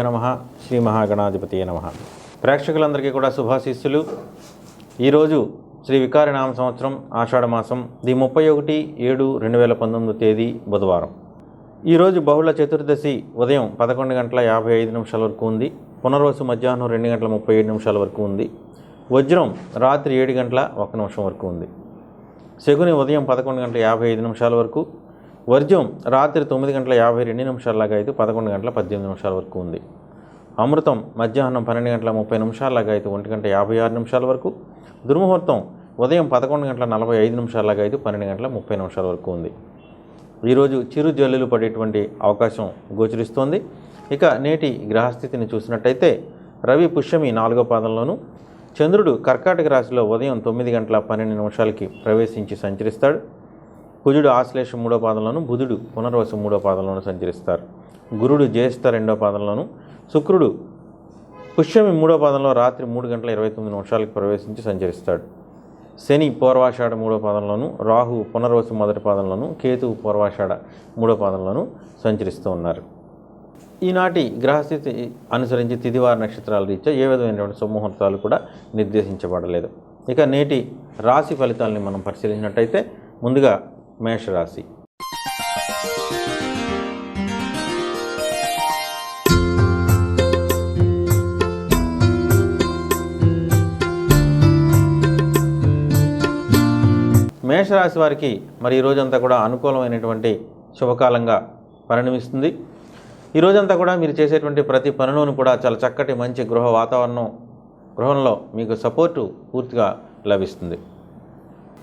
శ్రీగురుభ్యో నమః. శ్రీ మహాగణాధిపతియే నమః. ప్రేక్షకులందరికీ కూడా శుభాశీస్సులు. ఈరోజు శ్రీ వికారినామ సంవత్సరం ఆషాఢమాసం 31/7/2019 తేదీ బుధవారం. ఈరోజు బహుళ చతుర్దశి ఉదయం 11:55 వరకు ఉంది. పునర్వసు మధ్యాహ్నం 2:37 వరకు ఉంది. వజ్రం రాత్రి 7:01 వరకు ఉంది. శకుని ఉదయం 11:55 వరకు, వర్జం రాత్రి 9:52 లాగా అయితే 11:18 వరకు ఉంది. అమృతం మధ్యాహ్నం 12:30 లాగా అయితే 1:56 వరకు, దుర్ముహూర్తం ఉదయం 11:45 లాగా అయితే 12:30 వరకు ఉంది. ఈరోజు చిరు జల్లులు పడేటువంటి అవకాశం గోచరిస్తోంది. ఇక నేటి గ్రహస్థితిని చూసినట్టయితే రవి పుష్యమి 4వ పాదంలోను, చంద్రుడు కర్కాటక రాశిలో ఉదయం 9:12 ప్రవేశించి సంచరిస్తాడు. కుజుడు ఆశ్లేష 3వ పాదంలోను, బుధుడు పునర్వసు 3వ పాదంలోను సంచరిస్తారు. గురుడు జ్యేష్ఠ 2వ పాదంలోను, శుక్రుడు పుష్యమి 3వ పాదంలో రాత్రి 3:29 ప్రవేశించి సంచరిస్తాడు. శని పూర్వాషాఢ 3వ పాదంలోను, రాహు పునర్వసు 1వ పాదంలోను, కేతువు పూర్వాషాఢ 3వ పాదంలోను సంచరిస్తూ ఉన్నారు. ఈనాటి గ్రహస్థితి అనుసరించి తిథివార నక్షత్రాల రీత్యా ఏ విధమైనటువంటి శుభముహూర్తాలు కూడా నిర్దేశించబడలేదు. ఇక నేటి రాశి ఫలితాలని మనం పరిశీలించినట్టయితే ముందుగా మేషరాశి. మేషరాశి వారికి మరి ఈ రోజంతా కూడా అనుకూలమైనటువంటి శుభకాలంగా పరిణమిస్తుంది. ఈ రోజంతా కూడా మీరు చేసేటువంటి ప్రతి పనిలోనూ కూడా చాలా చక్కటి మంచి గృహ వాతావరణం, గృహంలో మీకు సపోర్టు పూర్తిగా లభిస్తుంది.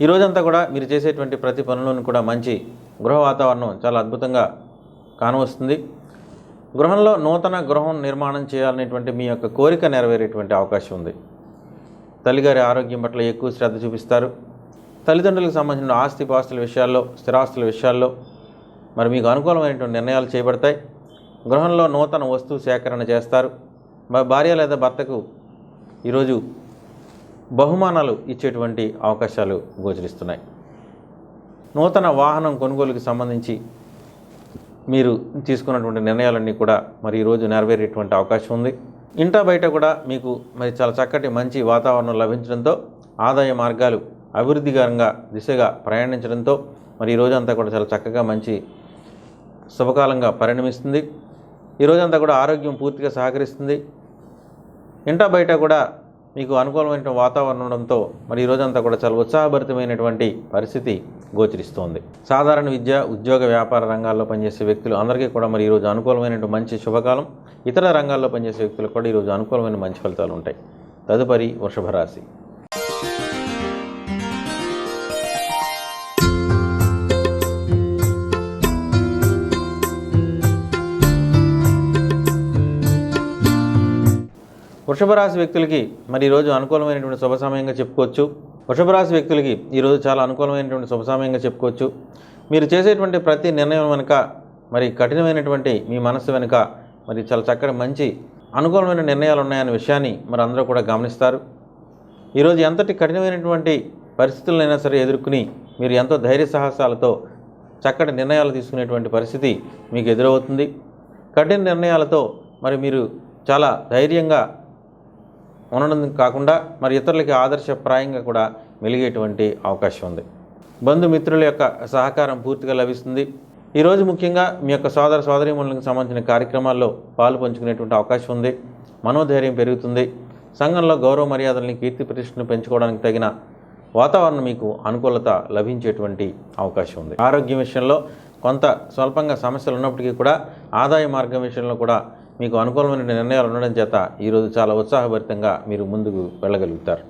ఈ రోజంతా కూడా మీరు చేసేటువంటి ప్రతి పనులను కూడా మంచి గృహ వాతావరణం చాలా అద్భుతంగా కానవస్తుంది. గృహంలో నూతన గృహం నిర్మాణం చేయాలనేటువంటి మీ యొక్క కోరిక నెరవేరేటువంటి అవకాశం ఉంది. తల్లిగారి ఆరోగ్యం పట్ల ఎక్కువ శ్రద్ధ చూపిస్తారు. తల్లిదండ్రులకు సంబంధించిన ఆస్తిపాస్తుల విషయాల్లో, స్థిరాస్తుల విషయాల్లో మరి మీకు అనుకూలమైనటువంటి నిర్ణయాలు చేయబడతాయి. గృహంలో నూతన వస్తువు సేకరణ చేస్తారు. భార్య లేదా భర్తకు ఈరోజు బహుమానాలు ఇచ్చేటువంటి అవకాశాలు గోచరిస్తున్నాయి. నూతన వాహనం కొనుగోలుకి సంబంధించి మీరు తీసుకున్నటువంటి నిర్ణయాలన్నీ కూడా మరి ఈరోజు నెరవేరేటువంటి అవకాశం ఉంది. ఇంటా బయట కూడా మీకు మరి చాలా చక్కటి మంచి వాతావరణం లభించడంతో ఆదాయ మార్గాలు అభివృద్ధికరంగా దిశగా ప్రయాణించడంతో మరి ఈరోజంతా కూడా చాలా చక్కగా మంచి శుభకాలంగా పరిణమిస్తుంది. ఈరోజంతా కూడా ఆరోగ్యం పూర్తిగా సహకరిస్తుంది. ఇంటా బయట కూడా మీకు అనుకూలమైన వాతావరణం ఉండడంతో మరి ఈరోజంతా కూడా చాలా ఉత్సాహభరితమైనటువంటి పరిస్థితి గోచరిస్తోంది. సాధారణ విద్య, ఉద్యోగ, వ్యాపార రంగాల్లో పనిచేసే వ్యక్తులు అందరికీ కూడా మరి ఈరోజు అనుకూలమైనటువంటి మంచి శుభకాలం. ఇతర రంగాల్లో పనిచేసే వ్యక్తులు కూడా ఈరోజు అనుకూలమైన మంచి ఫలితాలు ఉంటాయి. తదుపరి వృషభ రాశి. వృషభ రాశి వ్యక్తులకి మరి ఈరోజు అనుకూలమైనటువంటి శుభ సమయంగా చెప్పుకోవచ్చు. వృషభ రాశి వ్యక్తులకి ఈరోజు చాలా అనుకూలమైనటువంటి శుభ సమయంగా చెప్పుకోవచ్చు. మీరు చేసేటువంటి ప్రతి నిర్ణయం వెనుక మరి కఠినమైనటువంటి మీ మనస్సు వెనుక మరి చాలా చక్కటి మంచి అనుకూలమైన నిర్ణయాలు ఉన్నాయనే విషయాన్ని మరి అందరూ కూడా గమనిస్తారు. ఈరోజు ఎంతటి కఠినమైనటువంటి పరిస్థితులైనా సరే ఎదుర్కొని మీరు ఎంతో ధైర్య సాహసాలతో చక్కటి నిర్ణయాలు తీసుకునేటువంటి పరిస్థితి మీకు ఎదురవుతుంది. కఠిన నిర్ణయాలతో మరి మీరు చాలా ధైర్యంగా ఉండడం కాకుండా మరి ఇతరులకి ఆదర్శప్రాయంగా కూడా వెలిగేటువంటి అవకాశం ఉంది. బంధుమిత్రుల యొక్క సహకారం పూర్తిగా లభిస్తుంది. ఈరోజు ముఖ్యంగా మీ యొక్క సోదర సోదరీమణులకు సంబంధించిన కార్యక్రమాల్లో పాలు పంచుకునేటువంటి అవకాశం ఉంది. మనోధైర్యం పెరుగుతుంది. సంఘంలో గౌరవ మర్యాదల్ని, కీర్తి ప్రతిష్టను పెంచుకోవడానికి తగిన వాతావరణం మీకు అనుకూలత లభించేటువంటి అవకాశం ఉంది. ఆరోగ్యం విషయంలో కొంత స్వల్పంగా సమస్యలు ఉన్నప్పటికీ కూడా ఆదాయ మార్గం విషయంలో కూడా మీకు అనుకూలమైన నిర్ణయాలు ఉండడం చేత ఈరోజు చాలా ఉత్సాహభరితంగా మీరు ముందుకు వెళ్ళగలుగుతారు.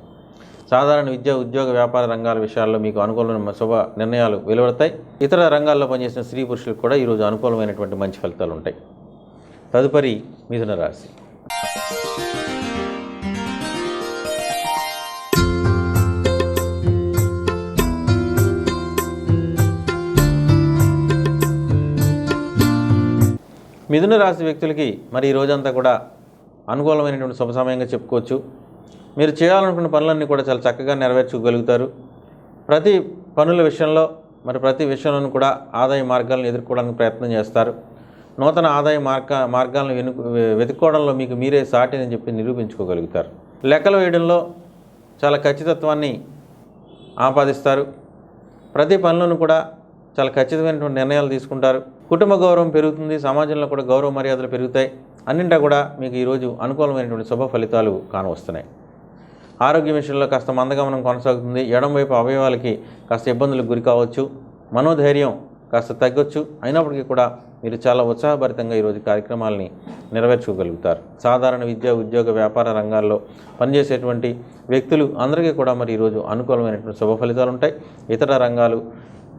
సాధారణ విద్య, ఉద్యోగ, వ్యాపార రంగాల విషయాల్లో మీకు అనుకూలమైన శుభ నిర్ణయాలు వెలువడతాయి. ఇతర రంగాల్లో పనిచేసిన స్త్రీ పురుషులకు కూడా ఈరోజు అనుకూలమైనటువంటి మంచి ఫలితాలు ఉంటాయి. తదుపరి మిథున రాశి. మిథున రాశి వ్యక్తులకి మరి ఈ రోజంతా కూడా అనుకూలమైనటువంటి శుభ సమయంగా చెప్పుకోవచ్చు. మీరు చేయాలనుకున్న పనులన్నీ కూడా చాలా చక్కగా నెరవేర్చుకోగలుగుతారు. ప్రతి పనుల విషయంలో ప్రతి విషయంలోనూ కూడా ఆదాయ మార్గాలను ఎదుర్కోవడానికి ప్రయత్నం చేస్తారు. నూతన ఆదాయ మార్గాలను వెతుక్కోవడంలో మీకు మీరే సాటిని చెప్పి నిరూపించుకోగలుగుతారు. లెక్కలు వేయడంలో చాలా ఖచ్చితత్వాన్ని ఆపాదిస్తారు. ప్రతి పనులను కూడా చాలా ఖచ్చితమైనటువంటి నిర్ణయాలు తీసుకుంటారు. కుటుంబ గౌరవం పెరుగుతుంది, సమాజంలో కూడా గౌరవ మర్యాదలు పెరుగుతాయి. అన్నింటా కూడా మీకు ఈరోజు అనుకూలమైనటువంటి శుభ ఫలితాలు కానవస్తున్నాయి. ఆరోగ్య విషయంలో కాస్త మందగమనం కొనసాగుతుంది. ఎడమవైపు అవయవాలకి కాస్త ఇబ్బందులకు గురి కావచ్చు. మనోధైర్యం కాస్త తగ్గొచ్చు. అయినప్పటికీ కూడా మీరు చాలా ఉత్సాహభరితంగా ఈరోజు కార్యక్రమాలని నెరవేర్చుకోగలుగుతారు. సాధారణ విద్య, ఉద్యోగ, వ్యాపార రంగాల్లో పనిచేసేటువంటి వ్యక్తులు అందరికీ కూడా మరి ఈరోజు అనుకూలమైనటువంటి శుభ ఫలితాలు ఉంటాయి. ఇతర రంగాలు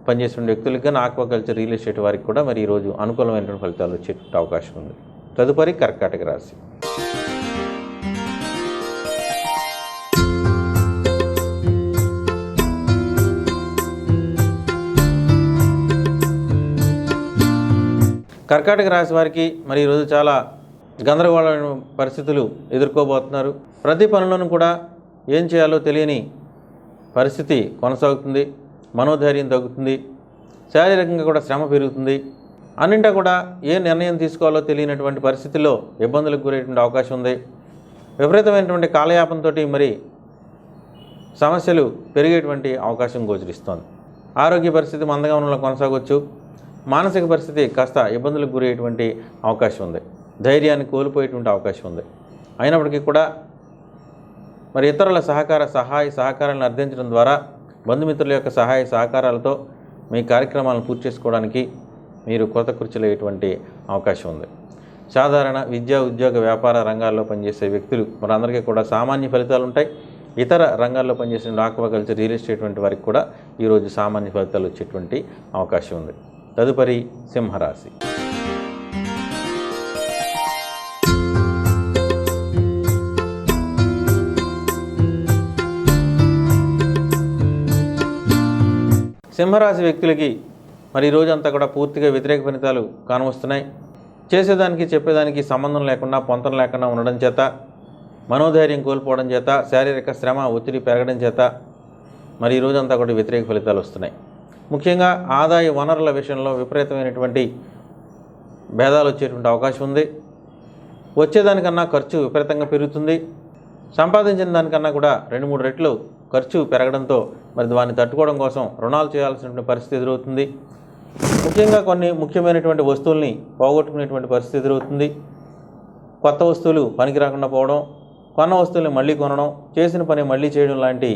పనిచేసిన వ్యక్తులకి కానీ ఆక్వాకల్చర్, రియల్ ఎస్టేట్ వారికి కూడా మరి ఈరోజు అనుకూలమైనటువంటి ఫలితాలు వచ్చేటువంటి అవకాశం ఉంది. తదుపరి కర్కాటక రాశి. కర్కాటక రాశి వారికి మరి ఈరోజు చాలా గందరగోళమైన పరిస్థితులు ఎదుర్కోబోతున్నారు. ప్రతి పనులను కూడా ఏం చేయాలో తెలియని పరిస్థితి కొనసాగుతుంది. మనోధైర్యం తగ్గుతుంది. శారీరకంగా కూడా శ్రమ పెరుగుతుంది. అన్నింటా కూడా ఏ నిర్ణయం తీసుకోవాలో తెలియనటువంటి పరిస్థితుల్లో ఇబ్బందులకు గురయ్యేటువంటి అవకాశం ఉంది. విపరీతమైనటువంటి కాలయాపంతో మరి సమస్యలు పెరిగేటువంటి అవకాశం గోచరిస్తోంది. ఆరోగ్య పరిస్థితి మందగమనంలో కొనసాగవచ్చు. మానసిక పరిస్థితి కాస్త ఇబ్బందులకు గురయ్యేటువంటి అవకాశం ఉంది. ధైర్యాన్ని కోల్పోయేటువంటి అవకాశం ఉంది. అయినప్పటికీ కూడా మరి ఇతరుల సహాయ సహకారాలను అర్థించడం ద్వారా, బంధుమిత్రుల యొక్క సహాయ సహకారాలతో మీ కార్యక్రమాలను పూర్తి చేసుకోవడానికి మీరు కృతకృత్యులయ్యేటువంటి అవకాశం ఉంది. సాధారణ విద్యా, ఉద్యోగ, వ్యాపార రంగాల్లో పనిచేసే వ్యక్తులు మరి అందరికీ కూడా సామాన్య ఫలితాలు ఉంటాయి. ఇతర రంగాల్లో పనిచేసే ఆక్వాకల్చర్, రియల్ ఎస్టేట్ వంటి వారికి కూడా ఈరోజు సామాన్య ఫలితాలు వచ్చేటువంటి అవకాశం ఉంది. తదుపరి సింహరాశి. సింహరాశి వ్యక్తులకి మరి ఈరోజు అంతా కూడా పూర్తిగా వ్యతిరేక ఫలితాలు కానవస్తున్నాయి. చేసేదానికి చెప్పేదానికి సంబంధం లేకుండా, పొంతన లేకుండా ఉండడం చేత, మనోధైర్యం కోల్పోవడం చేత, శారీరక శ్రమ, ఒత్తిడి పెరగడం చేత మరి ఈరోజు అంతా కూడా వ్యతిరేక ఫలితాలు వస్తున్నాయి. ముఖ్యంగా ఆదాయ వనరుల విషయంలో విపరీతమైనటువంటి భేదాలు వచ్చేటువంటి అవకాశం ఉంది. వచ్చేదానికన్నా ఖర్చు విపరీతంగా పెరుగుతుంది. సంపాదించిన దానికన్నా కూడా 2-3 రెట్లు ఖర్చు పెరగడంతో మరి దాన్ని తట్టుకోవడం కోసం రుణాలు చేయాల్సినటువంటి పరిస్థితి ఎదురవుతుంది. ముఖ్యంగా కొన్ని ముఖ్యమైనటువంటి వస్తువుల్ని పోగొట్టుకునేటువంటి పరిస్థితి ఎదురవుతుంది. కొత్త వస్తువులు పనికి రాకుండా పోవడం, కొన్న వస్తువుల్ని మళ్ళీ కొనడం, చేసిన పని మళ్ళీ చేయడం లాంటి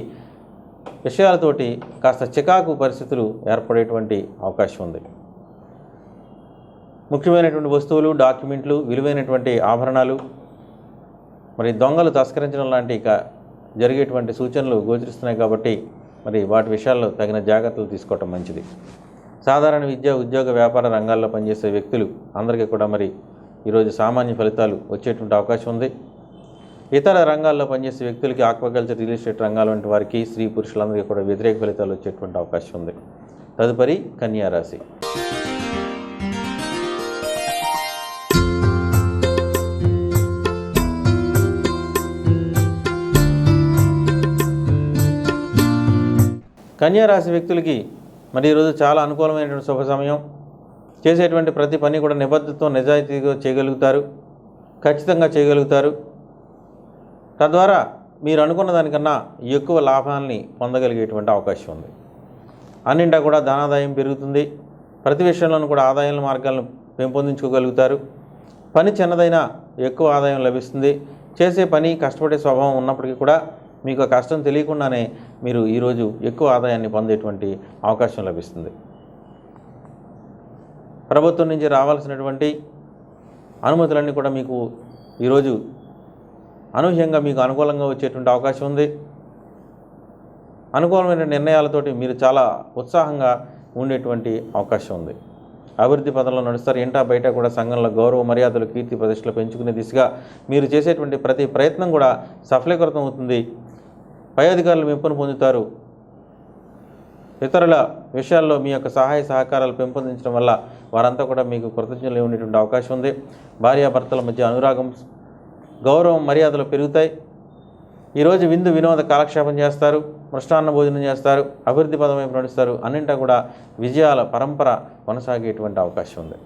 విషయాలతోటి కాస్త చికాకు పరిస్థితులు ఏర్పడేటువంటి అవకాశం ఉంది. ముఖ్యమైనటువంటి వస్తువులు, డాక్యుమెంట్లు, విలువైనటువంటి ఆభరణాలు మరి దొంగలు తస్కరించడం లాంటి జరిగేటువంటి సూచనలు గోచరిస్తున్నాయి. కాబట్టి మరి వాటి విషయాల్లో తగిన జాగ్రత్తలు తీసుకోవటం మంచిది. సాధారణ విద్య, ఉద్యోగ, వ్యాపార రంగాల్లో పనిచేసే వ్యక్తులు అందరికీ కూడా మరి ఈరోజు సామాన్య ఫలితాలు వచ్చేటువంటి అవకాశం ఉంది. ఇతర రంగాల్లో పనిచేసే వ్యక్తులకి, ఆక్వాకల్చర్, రియల్ ఎస్టేట్ రంగాల వంటి వారికి, స్త్రీ పురుషులందరికీ కూడా వ్యతిరేక ఫలితాలు వచ్చేటువంటి అవకాశం ఉంది. తదుపరి కన్యా రాశి. కన్యా రాశి వ్యక్తులకి మరి ఈరోజు చాలా అనుకూలమైనటువంటి శుభ సమయం. చేసేటువంటి ప్రతి పని కూడా నిబద్ధతతో, నిజాయితీగా చేయగలుగుతారు, ఖచ్చితంగా చేయగలుగుతారు. తద్వారా మీరు అనుకున్న దానికన్నా ఎక్కువ లాభాలని పొందగలిగేటువంటి అవకాశం ఉంది. అన్నింటా కూడా ధనాదాయం పెరుగుతుంది. ప్రతి విషయంలోనూ కూడా ఆదాయాల మార్గాలను పెంపొందించుకోగలుగుతారు. పని చిన్నదైనా ఎక్కువ ఆదాయం లభిస్తుంది. చేసే పని కష్టపడే స్వభావం ఉన్నప్పటికీ కూడా మీకు కష్టం తెలియకుండానే మీరు ఈరోజు ఎక్కువ ఆదాయాన్ని పొందేటువంటి అవకాశం లభిస్తుంది. ప్రభుత్వం నుంచి రావాల్సినటువంటి అనుమతులన్నీ కూడా మీకు ఈరోజు అనూహ్యంగా మీకు అనుకూలంగా వచ్చేటువంటి అవకాశం ఉంది. అనుకూలమైన నిర్ణయాలతోటి మీరు చాలా ఉత్సాహంగా ఉండేటువంటి అవకాశం ఉంది. అభివృద్ధి పదంలో నడుస్తారు. ఇంటా బయట కూడా సంఘంలో గౌరవ మర్యాదలు, కీర్తి ప్రతిష్టలు పెంచుకునే దిశగా మీరు చేసేటువంటి ప్రతి ప్రయత్నం కూడా సఫలీకృతం అవుతుంది. పై అధికారులు మెప్పును పొందుతారు. ఇతరుల విషయాల్లో మీ యొక్క సహాయ సహకారాలు పెంపొందించడం వల్ల వారంతా కూడా మీకు కృతజ్ఞతలు ఉండేటువంటి అవకాశం ఉంది. భార్యాభర్తల మధ్య అనురాగం, గౌరవం, మర్యాదలు పెరుగుతాయి. ఈరోజు విందు వినోద కాలక్షేపం చేస్తారు, మృష్టాన్న భోజనం చేస్తారు, అభివృద్ధి పదం వైపు నడుస్తారు. అన్నింటా కూడా విజయాల పరంపర కొనసాగేటువంటి అవకాశం ఉంది.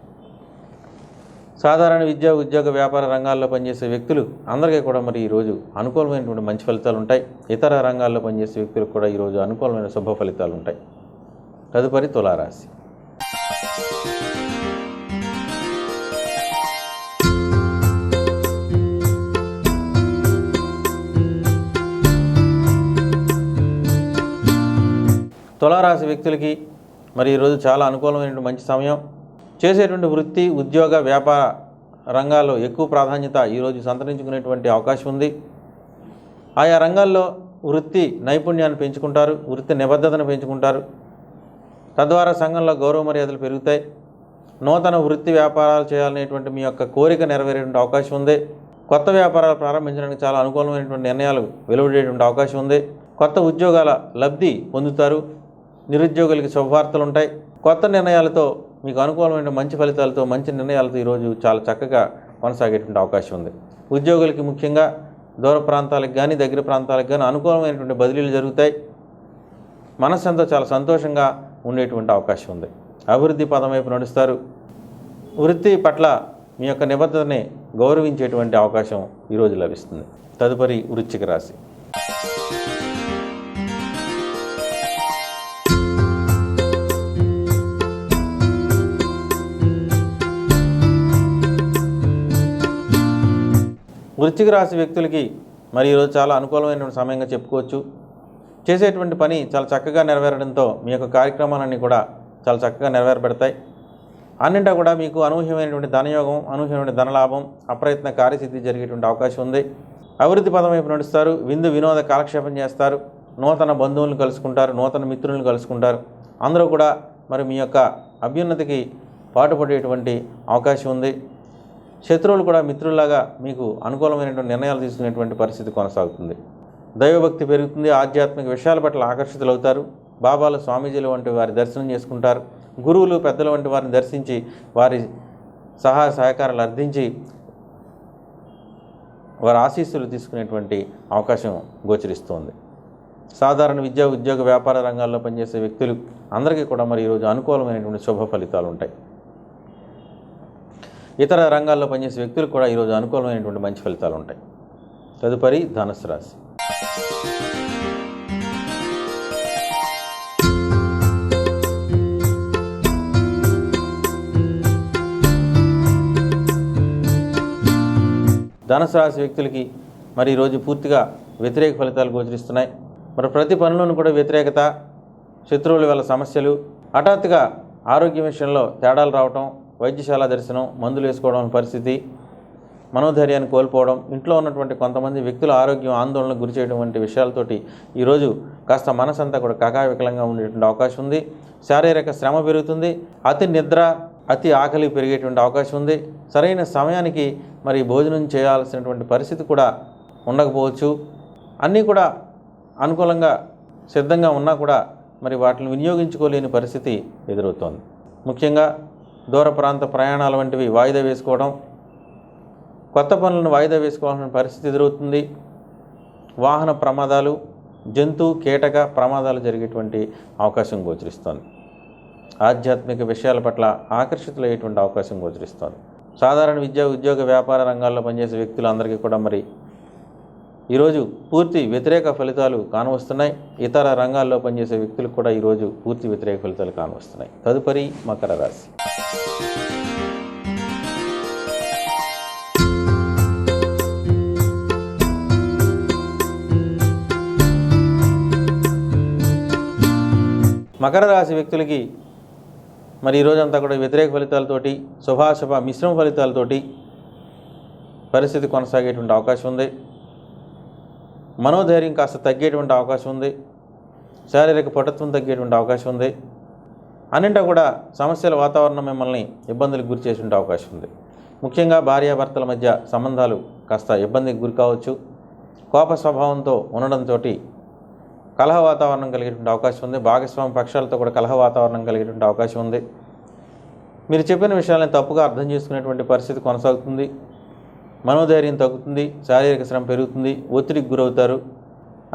సాధారణ విద్య, ఉద్యోగ, వ్యాపార రంగాల్లో పనిచేసే వ్యక్తులు అందరికీ కూడా మరి ఈరోజు అనుకూలమైనటువంటి మంచి ఫలితాలు ఉంటాయి. ఇతర రంగాల్లో పనిచేసే వ్యక్తులకు కూడా ఈరోజు అనుకూలమైన శుభ ఫలితాలు ఉంటాయి. తదుపరి తులారాశి. తులారాశి వ్యక్తులకి మరి ఈరోజు చాలా అనుకూలమైనటువంటి మంచి సమయం. చేసేటువంటి వృత్తి, ఉద్యోగ, వ్యాపార రంగాల్లో ఎక్కువ ప్రాధాన్యత ఈరోజు సంతరించుకునేటువంటి అవకాశం ఉంది. ఆయా రంగాల్లో వృత్తి నైపుణ్యాన్ని పెంచుకుంటారు, వృత్తి నిబద్ధతను పెంచుకుంటారు. తద్వారా సంఘంలో గౌరవ మర్యాదలు పెరుగుతాయి. నూతన వృత్తి వ్యాపారాలు చేయాలనేటువంటి మీ యొక్క కోరిక నెరవేరేటువంటి అవకాశం ఉంది. కొత్త వ్యాపారాలు ప్రారంభించడానికి చాలా అనుకూలమైనటువంటి నిర్ణయాలు వెలువడేటువంటి అవకాశం ఉంది. కొత్త ఉద్యోగాల లబ్ధి పొందుతారు. నిరుద్యోగులకి శుభవార్తలు ఉంటాయి. కొత్త నిర్ణయాలతో మీకు అనుకూలమైన మంచి ఫలితాలతో, మంచి నిర్ణయాలతో ఈరోజు చాలా చక్కగా కొనసాగేటువంటి అవకాశం ఉంది. ఉద్యోగులకి ముఖ్యంగా దూర ప్రాంతాలకు కానీ దగ్గర ప్రాంతాలకు కానీ అనుకూలమైనటువంటి బదిలీలు జరుగుతాయి. మనస్సంతో చాలా సంతోషంగా ఉండేటువంటి అవకాశం ఉంది. అభివృద్ధి పదం వైపు నడుస్తారు. వృత్తి పట్ల మీ యొక్క నిబద్ధతని గౌరవించేటువంటి అవకాశం ఈరోజు లభిస్తుంది. తదుపరి వృశ్చిక రాశి. వృశ్చిక రాశి వ్యక్తులకి మరి ఈరోజు చాలా అనుకూలమైనటువంటి సమయంగా చెప్పుకోవచ్చు. చేసేటువంటి పని చాలా చక్కగా నెరవేరడంతో మీ యొక్క కార్యక్రమాలన్నీ కూడా చాలా చక్కగా నెరవేరబడతాయి. అన్నింటా కూడా మీకు అనూహ్యమైనటువంటి ధనయోగం, అనూహ్యమైన ధనలాభం, అప్రయత్న కార్యసిద్ధి జరిగేటువంటి అవకాశం ఉంది. అభివృద్ధి పదం వైపు నడుస్తారు. విందు వినోద కాలక్షేపం చేస్తారు. నూతన బంధువులను కలుసుకుంటారు, నూతన మిత్రులను కలుసుకుంటారు. అందరూ కూడా మరి మీ యొక్క అభ్యున్నతికి పాటుపడేటువంటి అవకాశం ఉంది. శత్రువులు కూడా మిత్రుల్లాగా మీకు అనుకూలమైనటువంటి నిర్ణయాలు తీసుకునేటువంటి పరిస్థితి కొనసాగుతుంది. దైవభక్తి పెరుగుతుంది. ఆధ్యాత్మిక విషయాల పట్ల ఆకర్షితులవుతారు. బాబాలు, స్వామీజీలు వంటి వారి దర్శనం చేసుకుంటారు. గురువులు, పెద్దల వంటి వారిని దర్శించి వారి సహాయ సహకారాలు అర్థించి వారి ఆశీస్సులు తీసుకునేటువంటి అవకాశం గోచరిస్తోంది. సాధారణ విద్య, ఉద్యోగ, వ్యాపార రంగాల్లో పనిచేసే వ్యక్తులు అందరికీ కూడా మరి ఈరోజు అనుకూలమైనటువంటి శుభ ఫలితాలు ఉంటాయి. ఇతర రంగాల్లో పనిచేసే వ్యక్తులకు కూడా ఈరోజు అనుకూలమైనటువంటి మంచి ఫలితాలు ఉంటాయి. తదుపరి ధనుస్సు రాశి. ధనుస్సు రాశి వ్యక్తులకి మరి ఈరోజు పూర్తిగా వ్యతిరేక ఫలితాలు గోచరిస్తున్నాయి. మరి ప్రతి పనిలోనూ కూడా వ్యతిరేకత, శత్రువుల వల్ల సమస్యలు, హఠాత్తుగా ఆరోగ్య విషయంలో తేడాలు రావటం, వైద్యశాల దర్శనం, మందులు వేసుకోవడం పరిస్థితి, మనోధైర్యాన్ని కోల్పోవడం, ఇంట్లో ఉన్నటువంటి కొంతమంది వ్యక్తుల ఆరోగ్యం ఆందోళనకు గురి చేయడం వంటి విషయాలతోటి ఈరోజు కాస్త మనసంతా కూడా కకావికలంగా ఉండేటువంటి అవకాశం ఉంది. శారీరక శ్రమ పెరుగుతుంది. అతి నిద్ర, అతి ఆకలి పెరిగేటువంటి అవకాశం ఉంది. సరైన సమయానికి మరి భోజనం చేయాల్సినటువంటి పరిస్థితి కూడా ఉండకపోవచ్చు. అన్నీ కూడా అనుకూలంగా సిద్ధంగా ఉన్నా కూడా మరి వాటిని వినియోగించుకోలేని పరిస్థితి ఎదురవుతోంది. ముఖ్యంగా దూర ప్రాంత ప్రయాణాల వంటివి వాయిదా వేసుకోవడం, కొత్త పనులను వాయిదా వేసుకోవాల్సిన పరిస్థితి ఎదురవుతుంది. వాహన ప్రమాదాలు, జంతు కీటక ప్రమాదాలు జరిగేటువంటి అవకాశం గోచరిస్తోంది. ఆధ్యాత్మిక విషయాల పట్ల ఆకర్షితులయ్యేటువంటి అవకాశం గోచరిస్తోంది. సాధారణ విద్య, ఉద్యోగ, వ్యాపార రంగాల్లో పనిచేసే వ్యక్తులందరికీ కూడా మరి ఈరోజు పూర్తి వ్యతిరేక ఫలితాలు కానవస్తున్నాయి. ఇతర రంగాల్లో పనిచేసే వ్యక్తులకు కూడా ఈరోజు పూర్తి వ్యతిరేక ఫలితాలు కానవస్తున్నాయి. తదుపరి మకర రాశి. మకర రాశి వ్యక్తులకి మరి ఈరోజంతా కూడా వ్యతిరేక ఫలితాలతోటి, శుభాశుభ మిశ్రమ ఫలితాలతోటి పరిస్థితి కొనసాగేటువంటి అవకాశం ఉంది. మనోధైర్యం కాస్త తగ్గేటువంటి అవకాశం ఉంది. శారీరక పటుత్వం తగ్గేటువంటి అవకాశం ఉంది. అన్నింటా కూడా సమస్యల వాతావరణం మిమ్మల్ని ఇబ్బందులకు గురి చేసేటువంటి అవకాశం ఉంది. ముఖ్యంగా భార్యాభర్తల మధ్య సంబంధాలు కాస్త ఇబ్బందికి గురి కావచ్చు. కోప స్వభావంతో ఉండడంతో కలహ వాతావరణం కలిగేటువంటి అవకాశం ఉంది. భాగస్వామి పక్షాలతో కూడా కలహ వాతావరణం కలిగేటువంటి అవకాశం ఉంది. మీరు చెప్పిన విషయాలను తప్పుగా అర్థం చేసుకునేటువంటి పరిస్థితి కొనసాగుతుంది. మనోధైర్యం తగ్గుతుంది. శారీరక శ్రమ పెరుగుతుంది. ఒత్తిడికి గురవుతారు.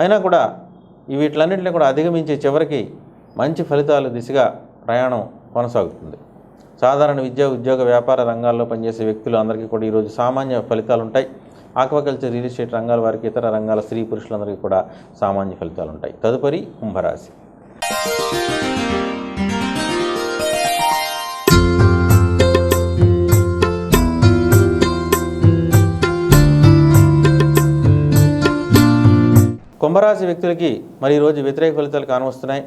అయినా కూడా వీటిలన్నింటినీ కూడా అధిగమించే చివరికి మంచి ఫలితాలు దిశగా ప్రయాణం కొనసాగుతుంది. సాధారణ విద్య, ఉద్యోగ, వ్యాపార రంగాల్లో పనిచేసే వ్యక్తులు అందరికీ కూడా ఈరోజు సామాన్య ఫలితాలు ఉంటాయి. ఆక్వాకల్చర్, రియల్ ఎస్టేట్ రంగాల వారికి, ఇతర రంగాల స్త్రీ పురుషులందరికీ కూడా సామాన్య ఫలితాలు ఉంటాయి. తదుపరి కుంభరాశి. కుంభరాశి వ్యక్తులకి మరి ఈరోజు వ్యతిరేక ఫలితాలు కానవస్తున్నాయి.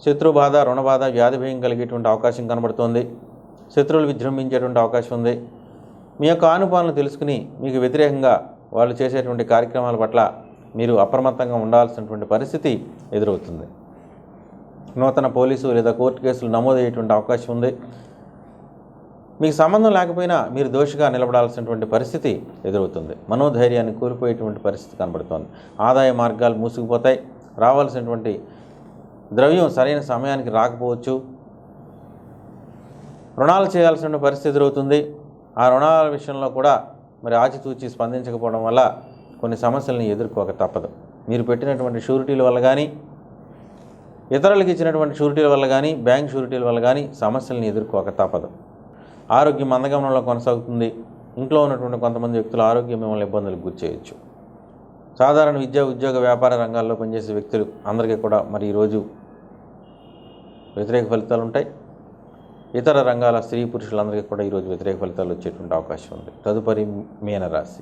శత్రు బాధ, రుణ బాధ, వ్యాధి భయం కలిగేటువంటి అవకాశం కనబడుతోంది. శత్రువులు విజృంభించేటువంటి అవకాశం ఉంది. మీ యొక్క ఆనుపాలను తెలుసుకుని మీకు వ్యతిరేకంగా వాళ్ళు చేసేటువంటి కార్యక్రమాల పట్ల మీరు అప్రమత్తంగా ఉండాల్సినటువంటి పరిస్థితి ఎదురవుతుంది. నూతన పోలీసు లేదా కోర్టు కేసులు నమోదయ్యేటువంటి అవకాశం ఉంది. మీకు సంబంధం లేకపోయినా మీరు దోషిగా నిలబడాల్సినటువంటి పరిస్థితి ఎదురవుతుంది. మనోధైర్యాన్ని కోల్పోయేటువంటి పరిస్థితి కనబడుతోంది. ఆదాయ మార్గాలు మూసుకుపోతాయి. రావాల్సినటువంటి ద్రవ్యం సరైన సమయానికి రాకపోవచ్చు. రుణాలు చేయాల్సిన పరిస్థితి ఎదురవుతుంది. ఆ రుణాల విషయంలో కూడా మరి ఆచితూచి స్పందించకపోవడం వల్ల కొన్ని సమస్యలను ఎదుర్కోక తప్పదు. మీరు పెట్టినటువంటి షూరిటీల వల్ల కానీ, ఇతరులకు ఇచ్చినటువంటి షూరిటీల వల్ల కానీ, బ్యాంక్ షూరిటీల వల్ల కానీ సమస్యలను ఎదుర్కోక తప్పదు. ఆరోగ్యం మందగమనంలో కొనసాగుతుంది. ఇంట్లో ఉన్నటువంటి కొంతమంది వ్యక్తుల ఆరోగ్యం మిమ్మల్ని ఇబ్బందులకు గురిచేయచ్చు. సాధారణ విద్య, ఉద్యోగ, వ్యాపార రంగాల్లో పనిచేసే వ్యక్తులు అందరికీ కూడా మరి ఈరోజు వ్యతిరేక ఫలితాలు ఉంటాయి. ఇతర రంగాల స్త్రీ పురుషులందరికీ కూడా ఈరోజు వ్యతిరేక ఫలితాలు వచ్చేటువంటి అవకాశం ఉంది. తదుపరి మీనరాశి.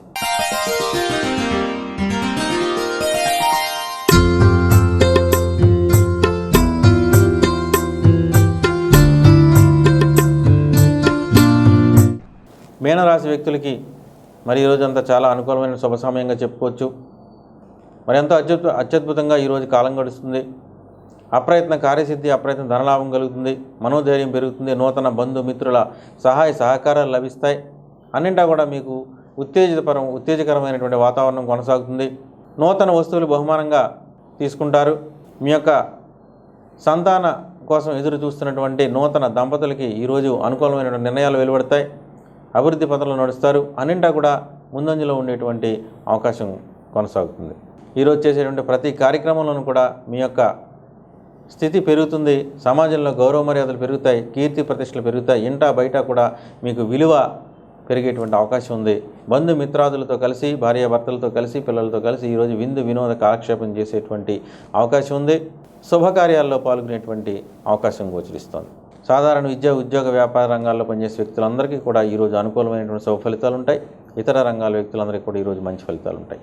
మీనరాశి వ్యక్తులకి మరి ఈరోజు అంతా చాలా అనుకూలమైన శుభ సమయంగా చెప్పుకోవచ్చు. మరి ఎంతో అత్యద్భుతంగా ఈరోజు కాలం గడుస్తుంది. అప్రయత్న కార్యసిద్ధి, అప్రయత్న ధనలాభం కలుగుతుంది. మనోధైర్యం పెరుగుతుంది. నూతన బంధు మిత్రుల సహాయ సహకారాలు లభిస్తాయి. అన్నింటా కూడా మీకు ఉత్తేజకరమైనటువంటి వాతావరణం కొనసాగుతుంది. నూతన వస్తువులు బహుమానంగా తీసుకుంటారు. మీ యొక్క సంతాన కోసం ఎదురు చూస్తున్నటువంటి నూతన దంపతులకి ఈరోజు అనుకూలమైన నిర్ణయాలు వెలువడతాయి. అభివృద్ధి పథంలో నడుస్తారు. అన్నింటా కూడా ముందంజలో ఉండేటువంటి అవకాశం కొనసాగుతుంది. ఈరోజు చేసేటువంటి ప్రతి కార్యక్రమంలోనూ కూడా మీ యొక్క స్థితి పెరుగుతుంది. సమాజంలో గౌరవ మర్యాదలు పెరుగుతాయి. కీర్తి ప్రతిష్టలు పెరుగుతాయి. ఇంటా బయట కూడా మీకు విలువ పెరిగేటువంటి అవకాశం ఉంది. బంధుమిత్రాదులతో కలిసి, భార్యాభర్తలతో కలిసి, పిల్లలతో కలిసి ఈరోజు విందు వినోద కాలక్షేపం చేసేటువంటి అవకాశం ఉంది. శుభకార్యాల్లో పాల్గొనేటువంటి అవకాశం గోచరిస్తోంది. సాధారణ విద్య, ఉద్యోగ, వ్యాపార రంగాల్లో పనిచేసే వ్యక్తులందరికీ కూడా ఈరోజు అనుకూలమైనటువంటి శుభ ఫలితాలు ఉంటాయి. ఇతర రంగాల వ్యక్తులందరికీ కూడా ఈరోజు మంచి ఫలితాలు ఉంటాయి.